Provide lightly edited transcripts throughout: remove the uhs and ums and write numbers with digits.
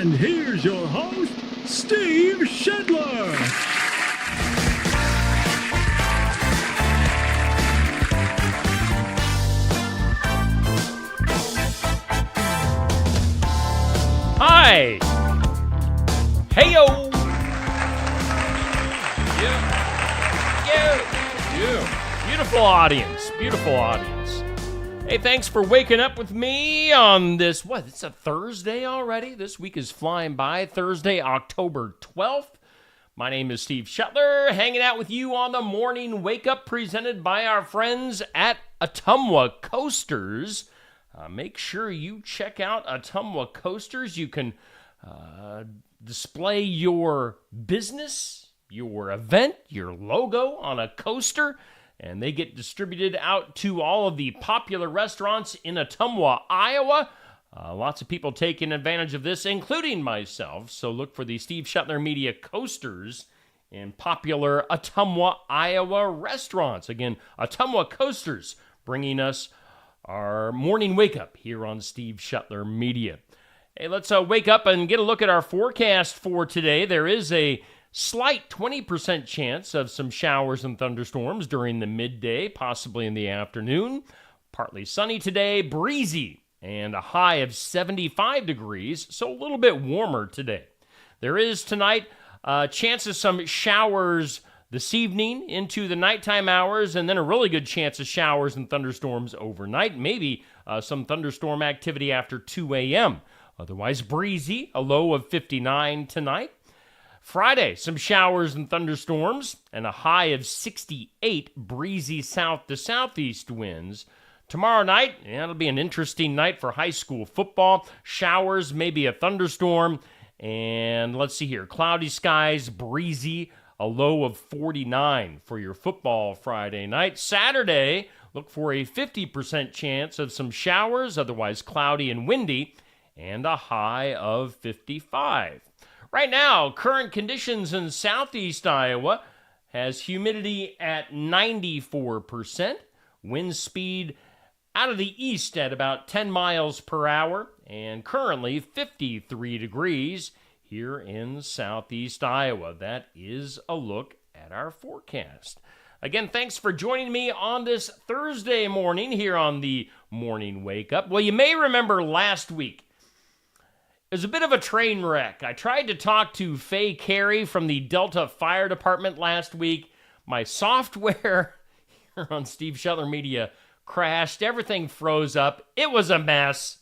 And here's your host, Steve Shedler. Hi. Heyo. You. Beautiful audience. Beautiful audience. Hey, thanks for waking up with me on this, it's a Thursday already? This week is flying by. Thursday, October 12th. My name is Steve Shutler, hanging out with you on the morning wake up presented by our friends at Ottumwa Coasters. Make sure you check out Ottumwa Coasters. You can display your business, your event, your logo on a coaster, and they get distributed out to all of the popular restaurants in Ottumwa, Iowa. Lots of people taking advantage of this, including myself. So look for the Steve Shutler Media Coasters in popular Ottumwa, Iowa restaurants. Again, Ottumwa Coasters bringing us our morning wake up here on Steve Shutler Media. Hey, let's wake up and get a look at our forecast for today. There is a slight 20% chance of some showers and thunderstorms during the midday, possibly in the afternoon. Partly sunny today, breezy, and a high of 75 degrees, so a little bit warmer today. There is tonight a chance of some showers this evening into the nighttime hours, and then a really good chance of showers and thunderstorms overnight. Maybe some thunderstorm activity after 2 a.m. Otherwise breezy, a low of 59 tonight. Friday, some showers and thunderstorms, and a high of 68, breezy south to southeast winds. Tomorrow night, it'll be an interesting night for high school football. Showers, maybe a thunderstorm, and let's see here, cloudy skies, breezy, a low of 49 for your football Friday night. Saturday, look for a 50% chance of some showers, otherwise cloudy and windy, and a high of 55. Right now, current conditions in southeast Iowa has humidity at 94%, wind speed out of the east at about 10 miles per hour, and currently 53 degrees here in southeast Iowa. That is a look at our forecast. Again, thanks for joining me on this Thursday morning here on the Morning Wake Up. Well, you may remember last week, it was a bit of a train wreck. I tried to talk to Faye Carey from the Delta Fire Department last week. My software here on Steve Shutler Media crashed. Everything froze up. It was a mess.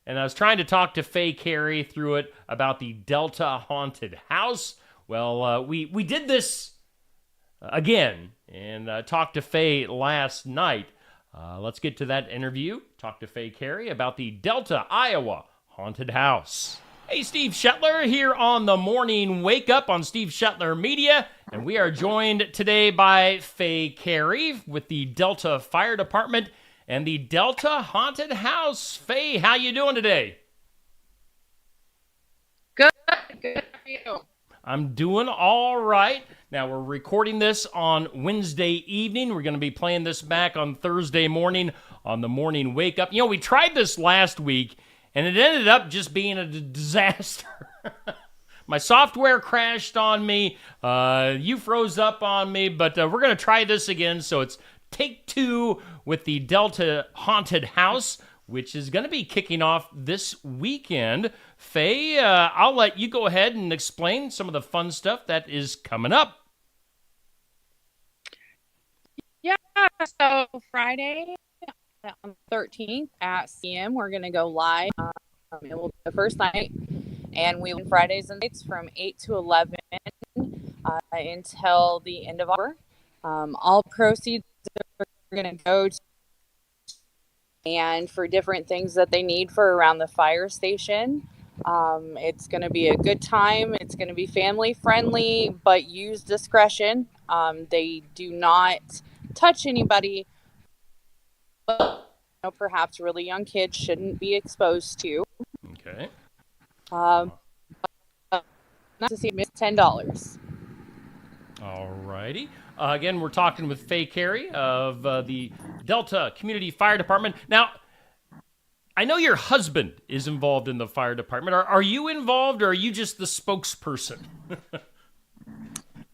And I was trying to talk to Faye Carey through it about the Delta Haunted House. Well, we did this again and talked to Faye last night. Let's get to that interview. Talk to Faye Carey about the Delta, Iowa Haunted House. Hey, Steve Shutler here on the Morning Wake Up on Steve Shutler Media. And we are joined today by Faye Carey with the Delta Fire Department and the Delta Haunted House. Faye, how you doing today? Good. How are you? I'm doing all right. Now, we're recording this on Wednesday evening. We're going to be playing this back on Thursday morning on the Morning Wake Up. You know, we tried this last week, and it ended up just being a disaster. My software crashed on me. You froze up on me, but we're going to try this again. So it's take two with the Delta Haunted House, which is going to be kicking off this weekend. Faye, I'll let you go ahead and explain some of the fun stuff that is coming up. Yeah, so Friday on the 13th at CM, we're going to go live. It will be the first night, and we will Fridays and nights from 8 to 11 until the end of October. All proceeds are going to go to and for different things that they need for around the fire station. It's going to be a good time. It's going to be family friendly, but use discretion. They do not touch anybody, but perhaps really young kids shouldn't be exposed to. Okay. Not to see miss $10. All righty. Again, we're talking with Faye Carey of the Delta Community Fire Department. Now, I know your husband is involved in the fire department. Are you involved, or are you just the spokesperson?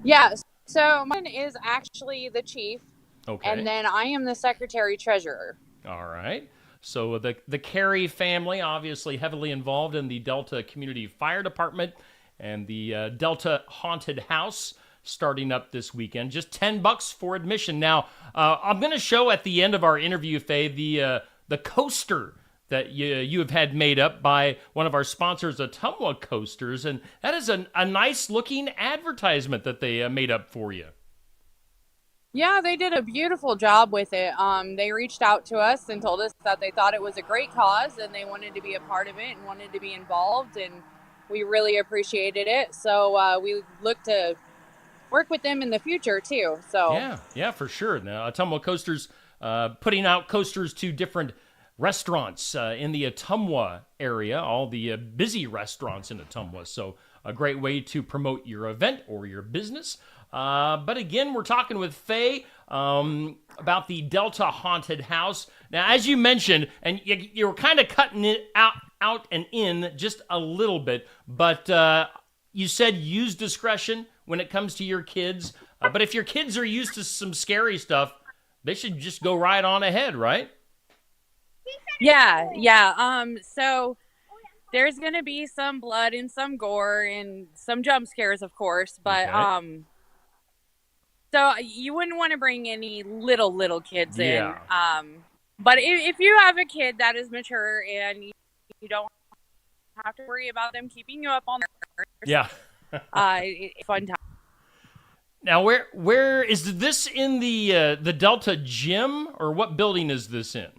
Yeah, so mine is actually the chief, Okay. and then I am the secretary treasurer. All right. So the Carey family obviously heavily involved in the Delta Community Fire Department and the Delta Haunted House starting up this weekend. Just $10 for admission. Now, I'm going to show at the end of our interview, Faye, the coaster that you have had made up by one of our sponsors, Ottumwa Coasters, and that is a nice looking advertisement that they made up for you. Yeah, they did a beautiful job with it. They reached out to us and told us that they thought it was a great cause and they wanted to be a part of it and wanted to be involved, and we really appreciated it. So we look to work with them in the future too. So yeah, for sure. Now, Ottumwa Coasters putting out coasters to different restaurants in the Ottumwa area, all the busy restaurants in Ottumwa. So a great way to promote your event or your business. But again, we're talking with Faye about the Delta Haunted House. Now, as you mentioned, and you were kind of cutting it out and in just a little bit, but you said use discretion when it comes to your kids. But if your kids are used to some scary stuff, they should just go right on ahead, right? Yeah. So there's going to be some blood and some gore and some jump scares, of course, but Okay. so you wouldn't want to bring any little kids Yeah. in. But if you have a kid that is mature and you don't have to worry about them keeping you up on their Yeah. it's fun time. Now, where is this in the Delta Gym, or what building is this in?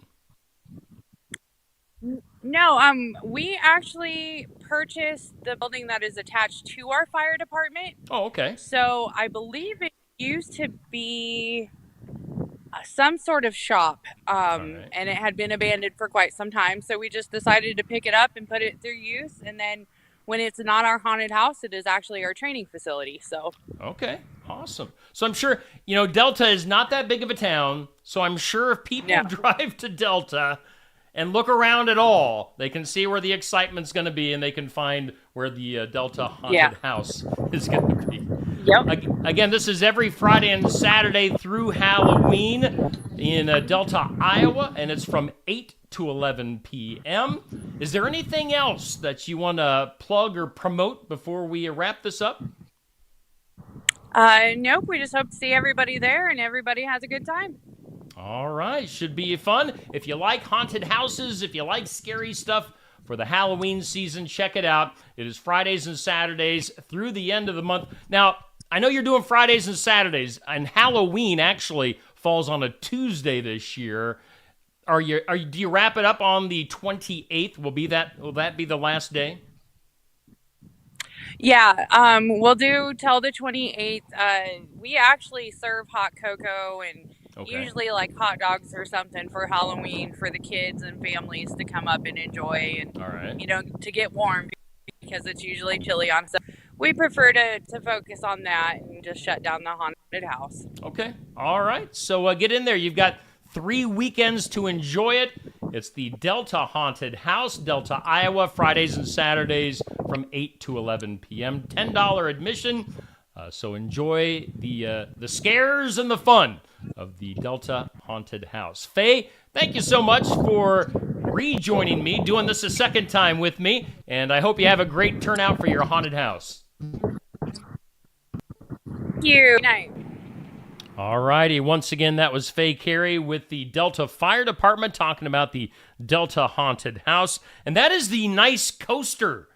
No, we actually purchased the building that is attached to our fire department. Oh, okay. So I believe it used to be some sort of shop, right. and it had been abandoned for quite some time. So we just decided to pick it up and put it through use. And then when it's not our haunted house, it is actually our training facility. So Okay, awesome. So I'm sure, Delta is not that big of a town, so I'm sure if people No. drive to Delta and look around at all, they can see where the excitement's going to be, and they can find where the Delta Haunted House is going to be. Yep. Again, this is every Friday and Saturday through Halloween in Delta, Iowa, and it's from 8 to 11 p.m. Is there anything else that you want to plug or promote before we wrap this up? Nope. We just hope to see everybody there and everybody has a good time. All right, should be fun. If you like haunted houses, if you like scary stuff for the Halloween season, check it out. It is Fridays and Saturdays through the end of the month. Now, I know you're doing Fridays and Saturdays, and Halloween actually falls on a Tuesday this year. Do you wrap it up on the 28th? Will that be the last day? Yeah, we'll do till the 28th. We actually serve hot cocoa and usually like hot dogs or something for Halloween for the kids and families to come up and enjoy and, All right. to get warm because it's usually chilly on. So we prefer to focus on that and just shut down the haunted house. Okay. All right. So get in there. You've got 3 weekends to enjoy it. It's the Delta Haunted House, Delta, Iowa, Fridays and Saturdays from 8 to 11 p.m. $10 admission. So enjoy the scares and the fun of the Delta Haunted House. Faye, thank you so much for rejoining me, doing this a second time with me, and I hope you have a great turnout for your haunted house. Thank you. Good night. All righty. Once again, that was Faye Carey with the Delta Fire Department talking about the Delta Haunted House. And that is the nice coaster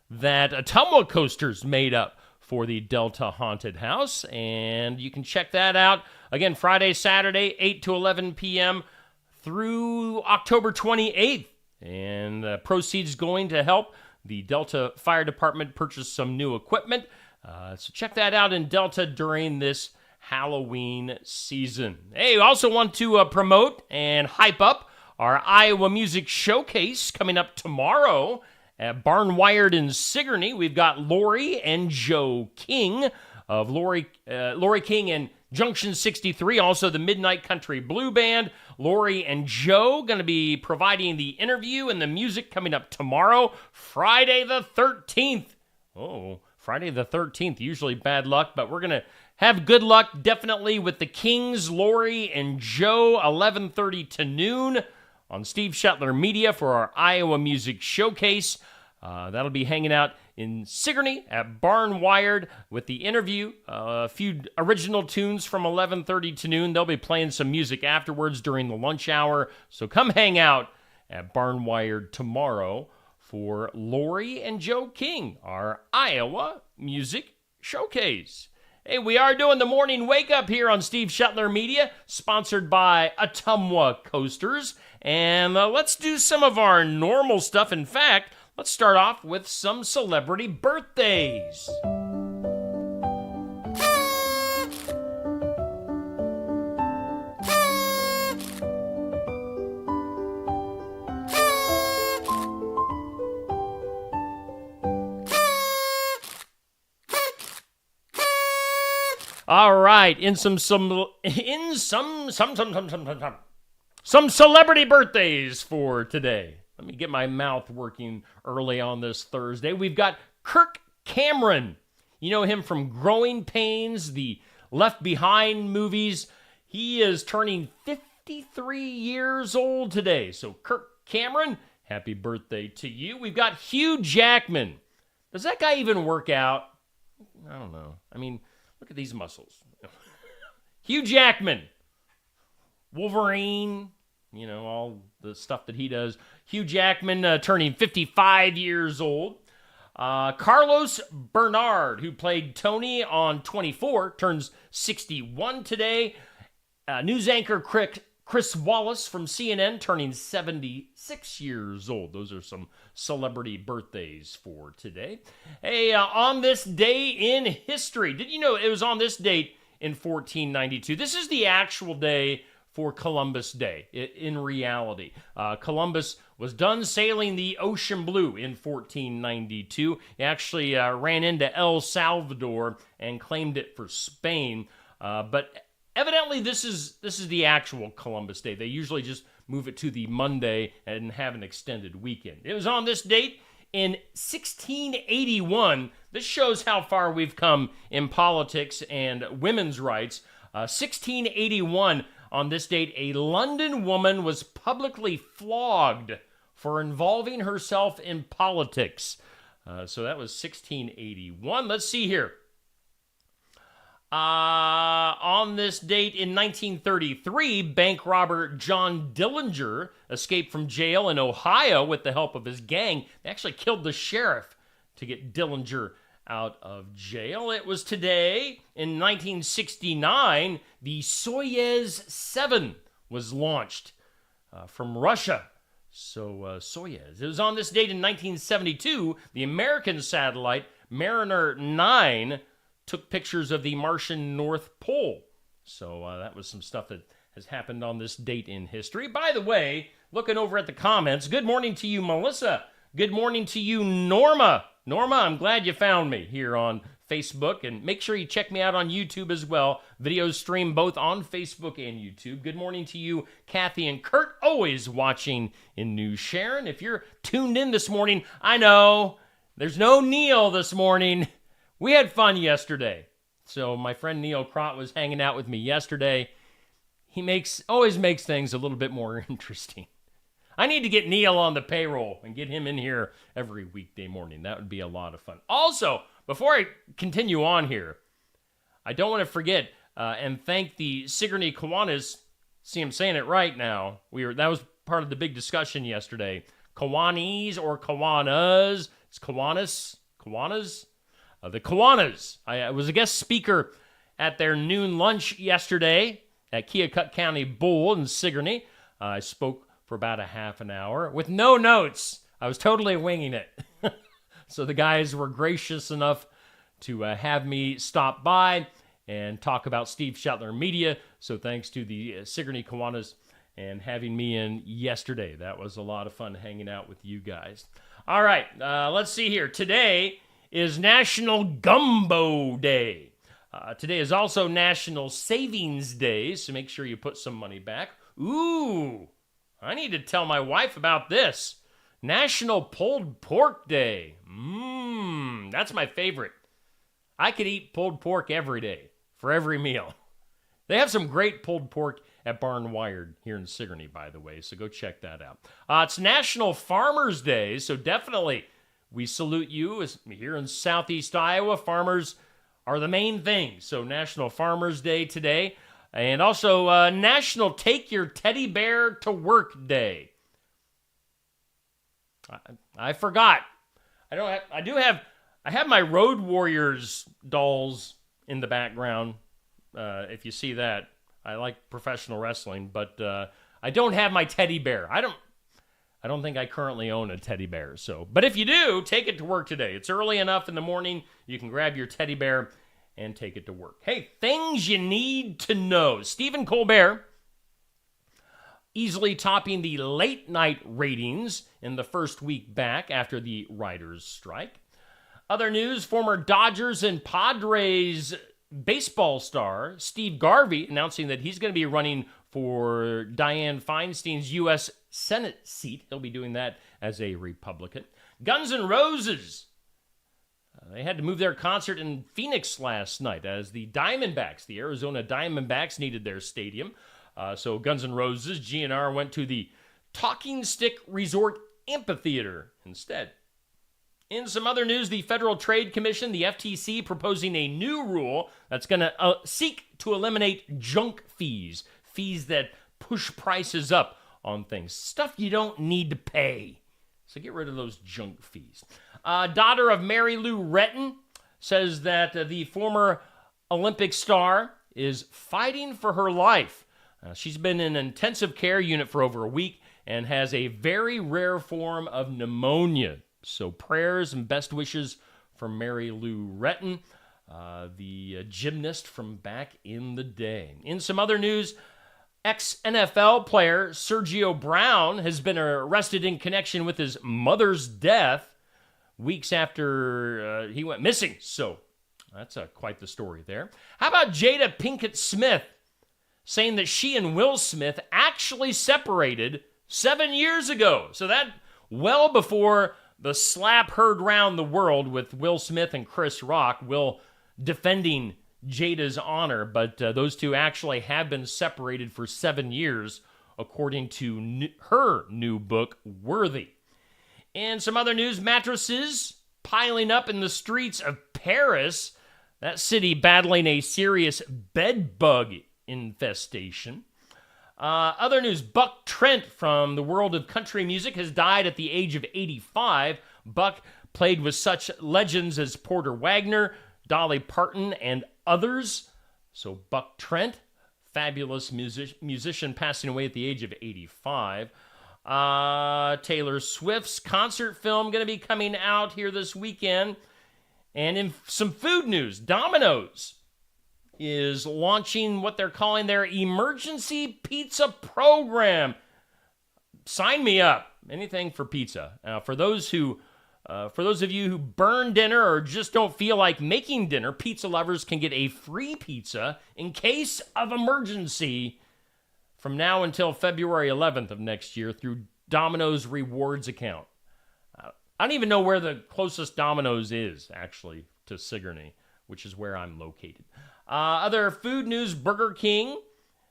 that Ottumwa Coasters made up for the Delta Haunted House. And you can check that out. Again, Friday, Saturday, 8 to 11 p.m. through October 28th. And proceeds going to help the Delta Fire Department purchase some new equipment. So check that out in Delta during this Halloween season. Hey, we also want to promote and hype up our Iowa Music Showcase coming up tomorrow at Barnwired in Sigourney. We've got Lori and Joe King of Lori King and Junction 63, also the Midnight Country Blue Band. Lori and Joe going to be providing the interview and the music coming up tomorrow, Friday the 13th. Oh, Friday the 13th, usually bad luck, but we're going to have good luck definitely with the Kings, Lori and Joe, 11:30 to noon on Steve Shetler Media for our Iowa Music Showcase. That'll be hanging out in Sigourney at Barn Wired with the interview, a few original tunes from 11:30 to noon. They'll be playing some music afterwards during the lunch hour, so come hang out at Barn Wired tomorrow for Lori and Joe King, our Iowa Music Showcase. Hey, we are doing the morning wake up here on Steve Shetler Media, sponsored by Ottumwa Coasters, and let's do some of our normal stuff. In fact, let's start off with some celebrity birthdays. All right, some celebrity birthdays for today. Let me get my mouth working early on this Thursday. We've got Kirk Cameron. You know him from Growing Pains, the Left Behind movies. He is turning 53 years old today. So Kirk Cameron, happy birthday to you. We've got Hugh Jackman. Does that guy even work out? I don't know. I mean, look at these muscles. Hugh Jackman. Wolverine. You know, all the stuff that he does. Hugh Jackman turning 55 years old. Carlos Bernard, who played Tony on 24, turns 61 today. News anchor Chris Wallace from CNN turning 76 years old. Those are some celebrity birthdays for today. Hey, on this day in history, did you know it was on this date in 1492? This is the actual day for Columbus Day, in reality. Columbus was done sailing the ocean blue in 1492. He actually ran into El Salvador and claimed it for Spain. But evidently, this is the actual Columbus Day. They usually just move it to the Monday and have an extended weekend. It was on this date in 1681. This shows how far we've come in politics and women's rights. 1681, on this date, a London woman was publicly flogged for involving herself in politics. So that was 1681. Let's see here. On this date in 1933, bank robber John Dillinger escaped from jail in Ohio with the help of his gang. They actually killed the sheriff to get Dillinger out of jail. It was today, in 1969, the Soyuz 7 was launched from Russia. So, Soyuz. It was on this date in 1972, the American satellite Mariner 9 took pictures of the Martian North Pole. So that was some stuff that has happened on this date in history. By the way, looking over at the comments, good morning to you, Melissa. Good morning to you, Norma. Norma, I'm glad you found me here on Facebook, and make sure you check me out on YouTube as well. Videos stream both on Facebook and YouTube. Good morning to you, Kathy and Kurt, always watching in New Sharon. If you're tuned in this morning, I know there's no Neil this morning. We had fun yesterday. So my friend Neil Crott was hanging out with me yesterday. He always makes things a little bit more interesting. I need to get Neil on the payroll and get him in here every weekday morning. That would be a lot of fun. Also, before I continue on here, I don't want to forget and thank the Sigourney Kiwanis. See, I'm saying it right now. That was part of the big discussion yesterday. Kiwanis or Kiwanas? It's Kiwanis? Kiwanas? The Kiwanis. I was a guest speaker at their noon lunch yesterday at Keokuk County Bowl in Sigourney. I spoke for about a half an hour with no notes. I was totally winging it. So the guys were gracious enough to have me stop by and talk about Steve Shetler Media. So thanks to the Sigourney Kiwanis and having me in yesterday. That was a lot of fun hanging out with you guys. All right, let's see here. Today is National Gumbo Day. Today is also National Savings Day, so make sure you put some money back. Ooh, I need to tell my wife about this. National Pulled Pork Day. That's my favorite. I could eat pulled pork every day for every meal. They have some great pulled pork at Barn Wired here in Sigourney, by the way, so go check that out. It's National Farmers Day, so definitely we salute you. As here in Southeast Iowa, farmers are the main thing. So National Farmers Day today. And also National Take Your Teddy Bear to Work Day. I forgot. I have my Road Warriors dolls in the background. If you see that, I like professional wrestling, but I don't have my teddy bear. I don't think I currently own a teddy bear. But if you do, take it to work today. It's early enough in the morning. You can grab your teddy bear and take it to work. Hey, things you need to know. Stephen Colbert easily topping the late night ratings in the first week back after the writers' strike. Other news, former Dodgers and Padres baseball star Steve Garvey announcing that he's going to be running for Dianne Feinstein's U.S. Senate seat. He'll be doing that as a Republican. Guns N' Roses. They had to move their concert in Phoenix last night as the Diamondbacks, the Arizona Diamondbacks, needed their stadium. So Guns N' Roses, GNR, went to the Talking Stick Resort Amphitheater instead. In some other news, the Federal Trade Commission, the FTC, proposing a new rule that's going to seek to eliminate junk fees, fees that push prices up on things, stuff you don't need to pay. So get rid of those junk fees. Daughter of Mary Lou Retton says that the former Olympic star is fighting for her life. She's been in an intensive care unit for over a week and has a very rare form of pneumonia. So prayers and best wishes for Mary Lou Retton, the gymnast from back in the day. In some other news, ex-NFL player Sergio Brown has been arrested in connection with his mother's death weeks after he went missing. So that's quite the story there. How about Jada Pinkett Smith saying that she and Will Smith actually separated 7 years ago? So that well before the slap heard round the world with Will Smith and Chris Rock, Will defending Jada's honor, but those two actually have been separated for 7 years, according to her new book, Worthy. And some other news, mattresses piling up in the streets of Paris, that city battling a serious bed bug infestation. Other news, Buck Trent from the world of country music has died at the age of 85. Buck played with such legends as Porter Wagner, Dolly Parton, and others. So Buck Trent, fabulous musician, passing away at the age of 85. Taylor Swift's concert film going to be coming out here this weekend. And in some food news, Domino's is launching what they're calling their emergency pizza program. Sign me up. Anything for pizza. For those of you who burn dinner or just don't feel like making dinner, pizza lovers can get a free pizza in case of emergency from now until February 11th of next year through Domino's Rewards account. I don't even know where the closest Domino's is, actually, to Sigourney, which is where I'm located. Other food news, Burger King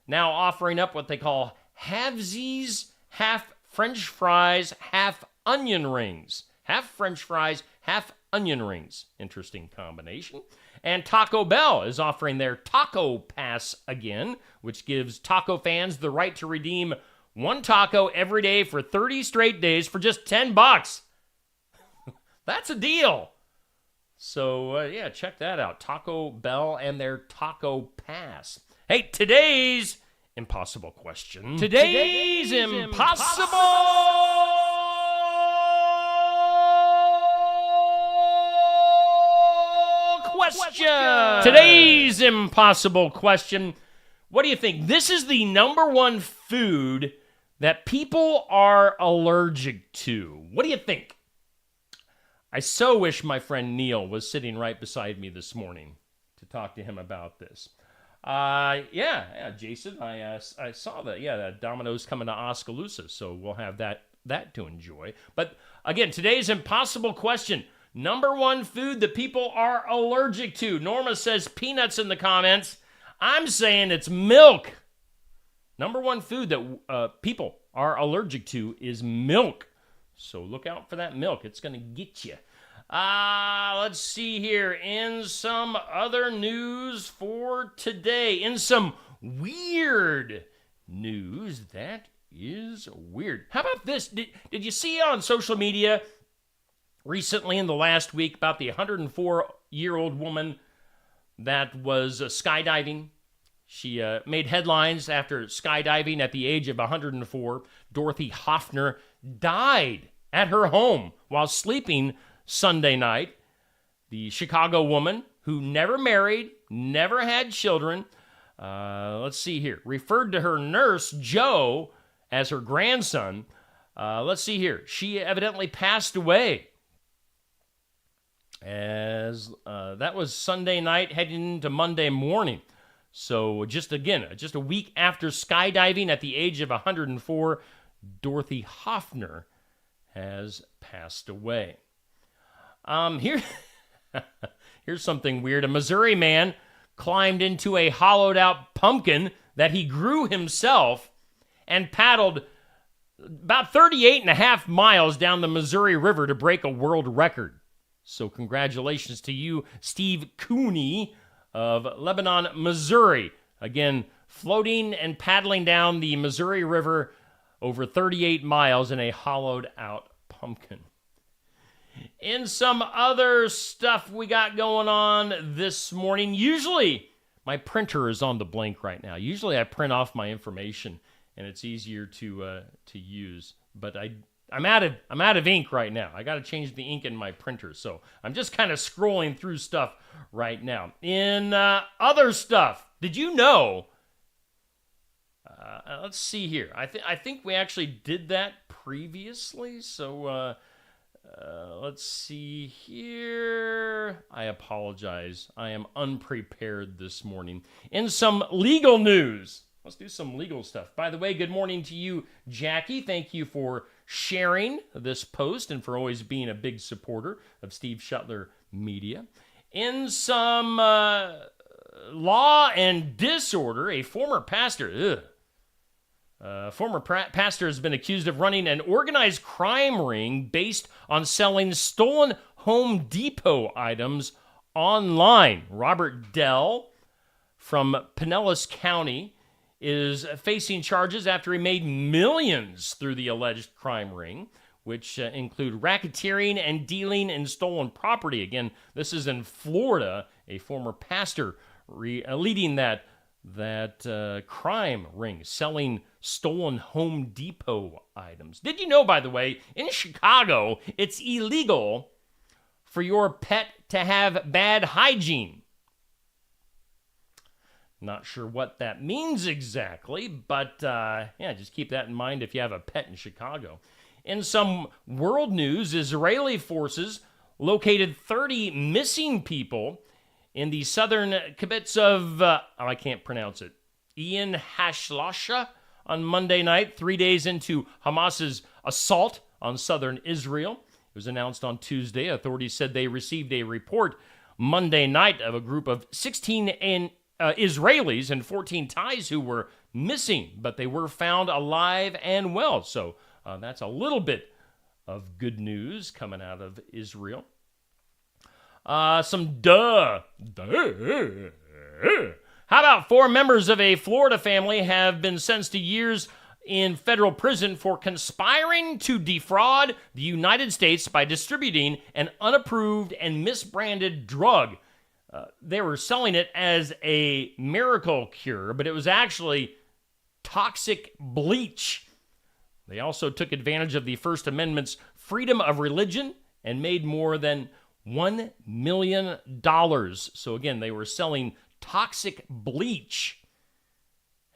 now offering up what they call halvesies, half French fries, half onion rings. Half French fries, half onion rings. Interesting combination. And Taco Bell is offering their Taco Pass again, which gives taco fans the right to redeem one taco every day for 30 straight days for just $10. That's a deal. So, yeah, check that out. Taco Bell and their Taco Pass. Hey, today's impossible question. Today's impossible question. Today's impossible question. What do you think? This is the number one food that people are allergic to. What do you think? I so wish my friend Neil was sitting right beside me this morning to talk to him about this. Jason, I saw that. Yeah, that Domino's coming to Oskaloosa, so we'll have that to enjoy. But again, today's impossible question. Number one food that people are allergic to. Norma says peanuts in the comments. I'm saying it's milk. Number one food that people are allergic to is milk. So look out for that milk. It's going to get you. Let's see here. In some other news for today, in some weird news, that is weird. How about this? Did you see on social media recently in the last week about the 104-year-old woman that was skydiving? She made headlines after skydiving at the age of 104. Dorothy Hoffner died at her home while sleeping Sunday night. The Chicago woman who never married, never had children, let's see here, referred to her nurse, Joe, as her grandson. Let's see here. She evidently passed away as that was Sunday night heading into Monday morning. So just a week after skydiving at the age of 104, Dorothy Hoffner has passed away. Here's something weird. A Missouri man climbed into a hollowed-out pumpkin that he grew himself and paddled about 38 and a half miles down the Missouri River to break a world record. So congratulations to you, Steve Cooney of Lebanon, Missouri. Again, floating and paddling down the Missouri River over 38 miles in a hollowed-out pumpkin. In some other stuff we got going on this morning, usually my printer is on the blink right now. Usually I print off my information and it's easier to use, but I'm out of ink right now. I got to change the ink in my printer, so I'm just kind of scrolling through stuff right now. In other stuff, did you know? Let's see here. I think we actually did that previously, so let's see here. I apologize. I am unprepared this morning. In some legal news, let's do some legal stuff. By the way, good morning to you, Jackie. Thank you for sharing this post and for always being a big supporter of Steve Shuttler Media. In some law and disorder, a former pastor, pastor has been accused of running an organized crime ring based on selling stolen Home Depot items online. Robert Dell from Pinellas County is facing charges after he made millions through the alleged crime ring, which include racketeering and dealing in stolen property. Again, this is in Florida, a former pastor leading that crime ring, selling stolen Home Depot items. Did you know, by the way, in Chicago, it's illegal for your pet to have bad hygiene? Not sure what that means exactly, but just keep that in mind if you have a pet in Chicago. In some world news, Israeli forces located 30 missing people in the southern kibbutz of, I can't pronounce it, Ian Hashlasha on Monday night, 3 days into Hamas's assault on southern Israel. It was announced on Tuesday. Authorities said they received a report Monday night of a group of 16 Israelis and 14 Thais who were missing, but they were found alive and well. So that's a little bit of good news coming out of Israel. Some duh. How about 4 members of a Florida family have been sentenced to years in federal prison for conspiring to defraud the United States by distributing an unapproved and misbranded drug. They were selling it as a miracle cure, but it was actually toxic bleach. They also took advantage of the First Amendment's freedom of religion and made more than $1 million. So again, they were selling toxic bleach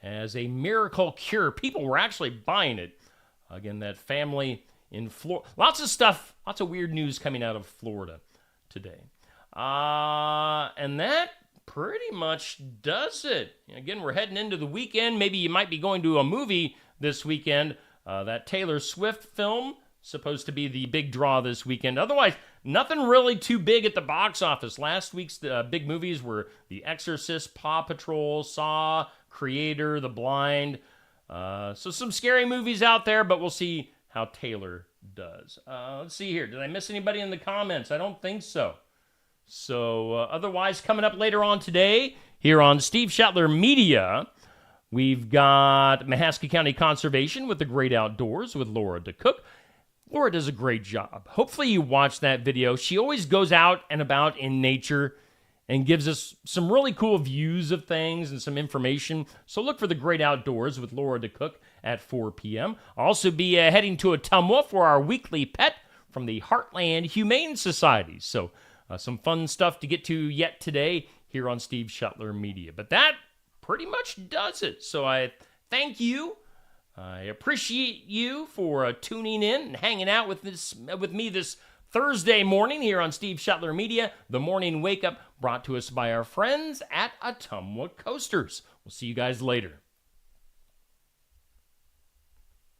as a miracle cure. People were actually buying it. Again, that family in Florida. Lots of stuff, lots of weird news coming out of Florida today. And that pretty much does it. Again, we're heading into the weekend. Maybe you might be going to a movie this weekend. That Taylor Swift film, supposed to be the big draw this weekend. Otherwise, nothing really too big at the box office. Last week's big movies were The Exorcist, Paw Patrol, Saw, Creator, The Blind. So some scary movies out there, but we'll see how Taylor does. Let's see here. Did I miss anybody in the comments? I don't think so. So otherwise, coming up later on today here on Steve Shetler Media, we've got Mahaska County Conservation with the Great Outdoors with Laura DeCook. Laura does a great job. Hopefully you watched that video. She always goes out and about in nature and gives us some really cool views of things and some information. So look for the Great Outdoors with Laura DeCook at 4 p.m. I'll also be heading to Ottumwa for our weekly pet from the Heartland Humane Society. So some fun stuff to get to yet today here on Steve Shetler Media. But that pretty much does it. So I thank you. I appreciate you for tuning in and hanging out with me this Thursday morning here on Steve Shetler Media, the morning wake up brought to us by our friends at Ottumwa Coasters. We'll see you guys later.